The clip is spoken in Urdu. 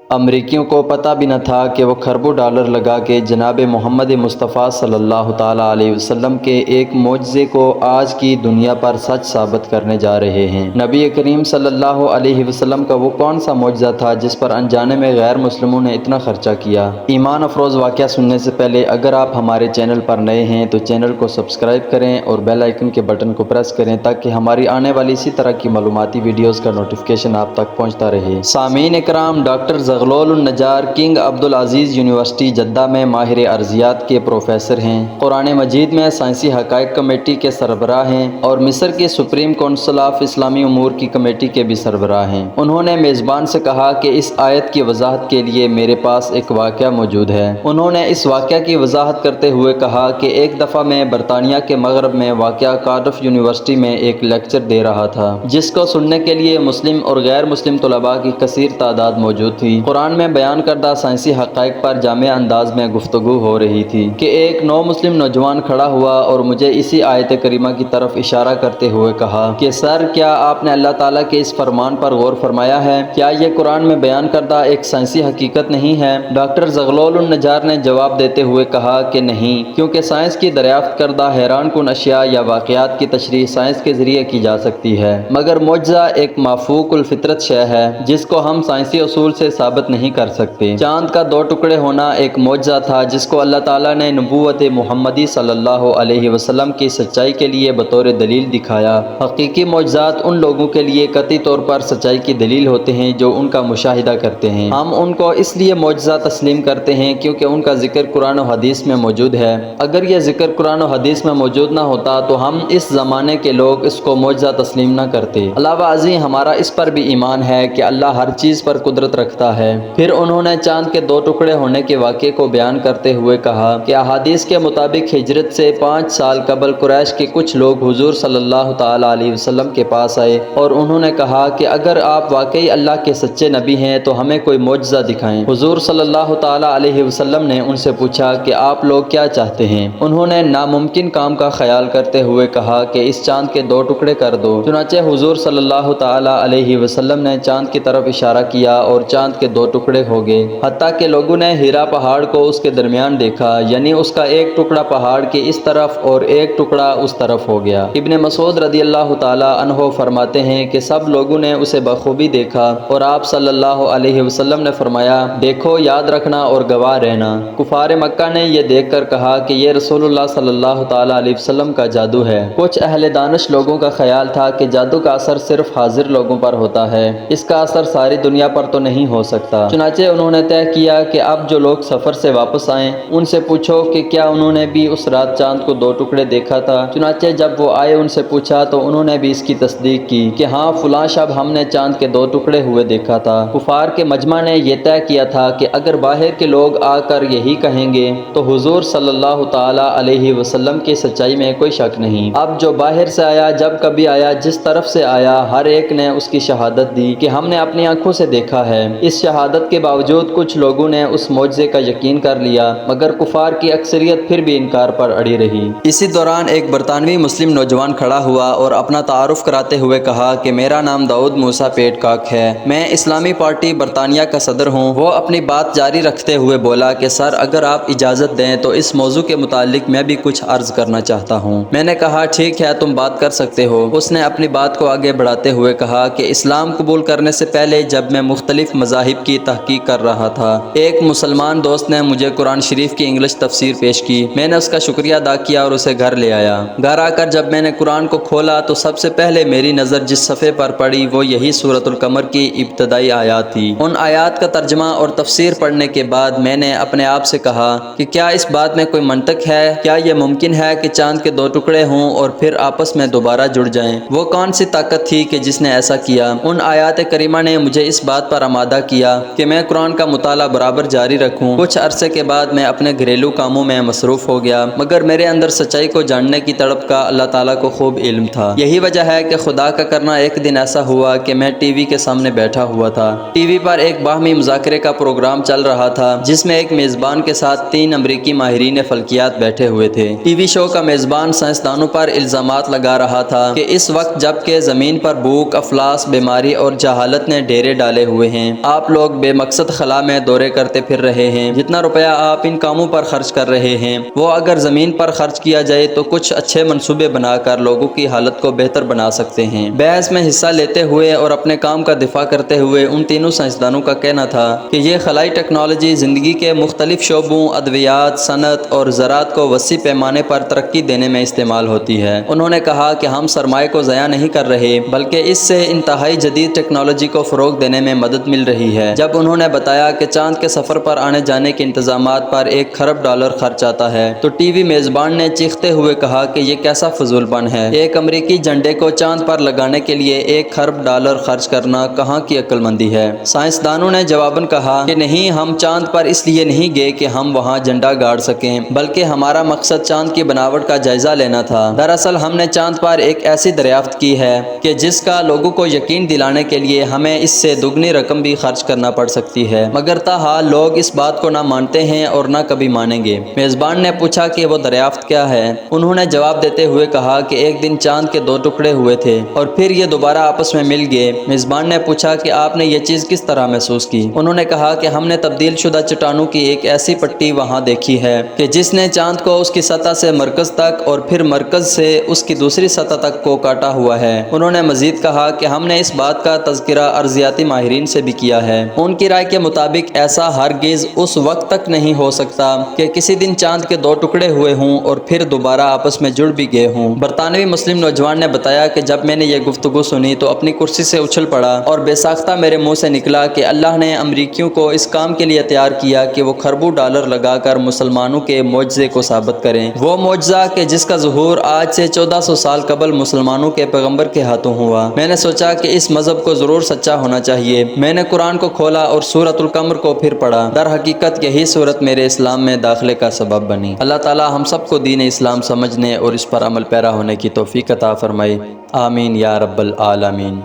امریکیوں کو پتہ بھی نہ تھا کہ وہ کھربوں ڈالر لگا کے جناب محمد مصطفیٰ صلی اللہ تعالیٰ علیہ وسلم کے ایک معجزے کو آج کی دنیا پر سچ ثابت کرنے جا رہے ہیں۔ نبی کریم صلی اللہ علیہ وسلم کا وہ کون سا معجزہ تھا جس پر انجانے میں غیر مسلموں نے اتنا خرچہ کیا؟ ایمان افروز واقعہ سننے سے پہلے اگر آپ ہمارے چینل پر نئے ہیں تو چینل کو سبسکرائب کریں اور بیل آئیکن کے بٹن کو پریس کریں تاکہ ہماری آنے والی اسی طرح کی معلوماتی ویڈیوز کا نوٹیفیکیشن آپ تک پہنچتا رہے۔ سامعین اکرام، doctor Zaghloul Al Najjar King Abdulaziz university Jeddah میں ماہر ارضیات کے پروفیسر ہیں، قرآن مجید میں سائنسی حقائق کمیٹی کے سربراہ ہیں اور مصر کی سپریم کونسل آف اسلامی امور کی کمیٹی کے بھی سربراہ ہیں۔ انہوں نے میزبان سے کہا کہ اس آیت کی وضاحت کے لیے میرے پاس ایک واقعہ موجود ہے۔ انہوں نے اس واقعہ کی وضاحت کرتے ہوئے کہا کہ ایک دفعہ میں برطانیہ کے مغرب میں واقع کارڈف یونیورسٹی میں ایک لیکچر دے رہا تھا جس کو سننے کے لیے مسلم اور غیر مسلم طلباء کی کثیر تعداد موجود تھی۔ قرآن میں بیان کردہ سائنسی حقائق پر جامع انداز میں گفتگو ہو رہی تھی کہ ایک نو مسلم نوجوان کھڑا ہوا اور مجھے اسی آیت کریمہ کی طرف اشارہ کرتے ہوئے کہا کہ سر، کیا آپ نے اللہ تعالیٰ کے اس فرمان پر غور فرمایا ہے؟ کیا یہ قرآن میں بیان کردہ ایک سائنسی حقیقت نہیں ہے؟ ڈاکٹر زغلول النجار نے جواب دیتے ہوئے کہا کہ نہیں، کیونکہ سائنس کی دریافت کردہ حیران کن اشیاء یا واقعات کی تشریح سائنس کے ذریعے کی جا سکتی ہے، مگر معجزہ ایک مافوق الفطرت شے ہے جس کو ہم سائنسی اصول سے ثابت نہیں کر سکتے۔ چاند کا دو ٹکڑے ہونا ایک معجزہ تھا جس کو اللہ تعالیٰ نے نبوت محمدی صلی اللہ علیہ وسلم کی سچائی کے لیے بطور دلیل دکھایا۔ حقیقی معجزات ان لوگوں کے لیے قطعی طور پر سچائی کی دلیل ہوتے ہیں جو ان کا مشاہدہ کرتے ہیں۔ ہم ان کو اس لیے معجزہ تسلیم کرتے ہیں کیونکہ ان کا ذکر قرآن و حدیث میں موجود ہے۔ اگر یہ ذکر قرآن و حدیث میں موجود نہ ہوتا تو ہم اس زمانے کے لوگ اس کو معجزہ تسلیم نہ کرتے۔ علاوہ ازیں ہمارا اس پر بھی ایمان ہے کہ اللہ ہر چیز پر قدرت رکھتا ہے۔ پھر انہوں نے چاند کے دو ٹکڑے ہونے کے واقعے کو بیان کرتے ہوئے کہا کہ احادیث کے مطابق ہجرت سے 5 سال قبل قریش کے کچھ لوگ حضور صلی اللہ تعالیٰ علیہ وسلم کے پاس آئے اور انہوں نے کہا کہ اگر آپ واقعی اللہ کے سچے نبی ہیں تو ہمیں کوئی معجزہ دکھائیں۔ حضور صلی اللہ تعالیٰ علیہ وسلم نے ان سے پوچھا کہ آپ لوگ کیا چاہتے ہیں؟ انہوں نے ناممکن کام کا خیال کرتے ہوئے کہا کہ اس چاند کے دو ٹکڑے کر دو۔ چنانچہ حضور صلی اللہ تعالیٰ علیہ وسلم نے چاند کی طرف اشارہ کیا اور چاند کے دو ٹکڑے ہو گئے، حتیٰ کہ لوگوں نے ہیرا پہاڑ کو اس کے درمیان دیکھا، یعنی اس کا ایک ٹکڑا پہاڑ کے اس طرف اور ایک ٹکڑا اس طرف ہو گیا۔ ابن مسعود رضی اللہ تعالیٰ عنہ فرماتے ہیں کہ سب لوگوں نے اسے بخوبی دیکھا اور آپ صلی اللہ علیہ وسلم نے فرمایا، دیکھو، یاد رکھنا اور گواہ رہنا۔ کفار مکہ نے یہ دیکھ کر کہا کہ یہ رسول اللہ صلی اللہ تعالیٰ علیہ وسلم کا جادو ہے۔ کچھ اہل دانش لوگوں کا خیال تھا کہ جادو کا اثر صرف حاضر لوگوں پر ہوتا ہے، اس کا اثر ساری دنیا پر تو نہیں ہو سکتا۔ چنانچہ انہوں نے طے کیا کہ اب جو لوگ سفر سے واپس آئیں ان سے پوچھو کہ کیا انہوں نے بھی اس رات چاند کو دو ٹکڑے دیکھا تھا۔ چنانچہ جب وہ آئے ان سے پوچھا تو انہوں نے بھی اس کی تصدیق کی کہ ہاں، فلاں شب ہم نے چاند کے دو ٹکڑے ہوئے دیکھا تھا۔ کفار کے مجمع نے یہ طے کیا تھا کہ اگر باہر کے لوگ آ کر یہی کہیں گے تو حضور صلی اللہ تعالیٰ علیہ وسلم کی سچائی میں کوئی شک نہیں۔ اب جو باہر سے آیا، جب کبھی آیا، جس طرف سے آیا، ہر ایک نے اس کی شہادت دی کہ ہم نے اپنی آنکھوں سے دیکھا ہے۔ اس شہادت کے باوجود کچھ لوگوں نے اس معجزے کا یقین کر لیا، مگر کفار کی اکثریت پھر بھی انکار پر اڑی رہی۔ اسی دوران ایک برطانوی مسلم نوجوان کھڑا ہوا اور اپنا تعارف کراتے ہوئے کہا کہ میرا نام داؤد موسیٰ پیٹ کاک ہے، میں اسلامی پارٹی برطانیہ کا صدر ہوں۔ وہ اپنی بات جاری رکھتے ہوئے بولا کہ سر، اگر آپ اجازت دیں تو اس موضوع کے متعلق میں بھی کچھ عرض کرنا چاہتا ہوں۔ میں نے کہا ٹھیک ہے، تم بات کر سکتے ہو۔ اس نے اپنی بات کو آگے بڑھاتے ہوئے کہا کہ اسلام قبول کرنے سے پہلے جب میں مختلف مذاہب کی تحقیق کر رہا تھا، ایک مسلمان دوست نے مجھے قرآن شریف کی انگلش تفسیر پیش کی۔ میں نے اس کا شکریہ ادا کیا اور اسے گھر لے آیا۔ گھر آ کر جب میں نے قرآن کو کھولا تو سب سے پہلے میری نظر جس صفحے پر پڑی وہ یہی سورۃ القمر کی ابتدائی آیات تھی۔ ان آیات کا ترجمہ اور تفسیر پڑھنے کے بعد میں نے اپنے آپ سے کہا کہ کیا اس بات میں کوئی منطق ہے؟ کیا یہ ممکن ہے کہ چاند کے دو ٹکڑے ہوں اور پھر آپس میں دوبارہ جڑ جائیں؟ وہ کون سی طاقت تھی کہ جس نے ایسا کیا؟ ان آیات کریمہ نے مجھے اس بات پر آمادہ کیا کہ میں قرآن کا مطالعہ برابر جاری رکھوں۔ کچھ عرصے کے بعد میں اپنے گھریلو کاموں میں مصروف ہو گیا، مگر میرے اندر سچائی کو جاننے کی تڑپ کا اللہ تعالیٰ کو خوب علم تھا۔ یہی وجہ ہے کہ خدا کا کرنا ایک دن ایسا ہوا کہ میں ٹی وی کے سامنے بیٹھا ہوا تھا۔ ٹی وی پر ایک باہمی مذاکرے کا پروگرام چل رہا تھا جس میں ایک میزبان کے ساتھ 3 امریکی ماہرین فلکیات بیٹھے ہوئے تھے۔ ٹی وی شو کا میزبان سائنسدانوں پر الزامات لگا رہا تھا کہ اس وقت جب کہ زمین پر بھوک، افلاس، بیماری اور جہالت نے ڈیرے ڈالے ہوئے ہیں، آپ لوگ بے مقصد خلا میں دورے کرتے پھر رہے ہیں۔ جتنا روپیہ آپ ان کاموں پر خرچ کر رہے ہیں وہ اگر زمین پر خرچ کیا جائے تو کچھ اچھے منصوبے بنا کر لوگوں کی حالت کو بہتر بنا سکتے ہیں۔ بحث میں حصہ لیتے ہوئے اور اپنے کام کا دفاع کرتے ہوئے ان تینوں سائنسدانوں کا کہنا تھا کہ یہ خلائی ٹیکنالوجی زندگی کے مختلف شعبوں، ادویات، صنعت اور زراعت کو وسیع پیمانے پر ترقی دینے میں استعمال ہوتی ہے۔ انہوں نے کہا کہ ہم سرمایہ کو ضائع نہیں کر رہے بلکہ اس سے انتہائی جدید ٹیکنالوجی کو فروغ دینے میں مدد مل رہی ہے۔ جب انہوں نے بتایا کہ چاند کے سفر پر آنے جانے کے انتظامات پر $1 کھرب خرچ آتا ہے تو ٹی وی میزبان نے چیختے ہوئے کہا کہ یہ کیسا فضول پن ہے، ایک امریکی جھنڈے کو چاند پر لگانے کے لیے $1 کھرب خرچ کرنا کہاں کی عقل مندی ہے۔ سائنسدانوں نے جواباً کہا کہ نہیں، ہم چاند پر اس لیے نہیں گئے کہ ہم وہاں جھنڈا گاڑ سکیں بلکہ ہمارا مقصد چاند کی بناوٹ کا جائزہ لینا تھا۔ دراصل ہم نے چاند پر ایک ایسی دریافت کی ہے کہ جس کا لوگوں کو یقین دلانے کے لیے ہمیں اس سے دگنی رقم بھی خرچ کرنا پڑ سکتی ہے، مگر تاحال لوگ اس بات کو نہ مانتے ہیں اور نہ کبھی مانیں گے۔ میزبان نے پوچھا کہ وہ دریافت کیا ہے؟ انہوں نے جواب دیتے ہوئے کہا کہ ایک دن چاند کے 2 ٹکڑے ہوئے تھے اور پھر یہ دوبارہ آپس میں مل گئے۔ میزبان نے پوچھا کہ آپ نے یہ چیز کس طرح محسوس کی؟ انہوں نے کہا کہ ہم نے تبدیل شدہ چٹانوں کی ایک ایسی پٹی وہاں دیکھی ہے کہ جس نے چاند کو اس کی سطح سے مرکز تک اور پھر مرکز سے اس کی دوسری سطح تک کو کاٹا ہوا ہے۔ انہوں نے مزید کہا کہ ہم نے اس بات کا تذکرہ ارضیاتی ماہرین سے بھی کیا ہے۔ ان کی رائے کے مطابق ایسا ہرگز اس وقت تک نہیں ہو سکتا کہ کسی دن چاند کے 2 ٹکڑے ہوئے ہوں اور پھر دوبارہ آپس میں جڑ بھی گئے ہوں۔ برطانوی مسلم نوجوان نے بتایا کہ جب میں نے یہ گفتگو سنی تو اپنی کرسی سے اچھل پڑا اور بے ساختہ میرے منہ سے نکلا کہ اللہ نے امریکیوں کو اس کام کے لیے تیار کیا کہ وہ کھربوں ڈالر لگا کر مسلمانوں کے معجزے کو ثابت کریں، وہ معجزہ کہ جس کا ظہور آج سے 1400 سال قبل مسلمانوں کے پیغمبر کے ہاتھوں ہوا۔ میں نے سوچا کہ اس مذہب کو ضرور سچا ہونا چاہیے۔ میں نے قرآن کو کھولا اور سورۃ القمر کو پھر پڑھا۔ در حقیقت یہی سورت میرے اسلام میں داخلے کا سبب بنی۔ اللہ تعالی ہم سب کو دین اسلام سمجھنے اور اس پر عمل پیرا ہونے کی توفیق عطا فرمائے۔ آمین یا رب العالمین۔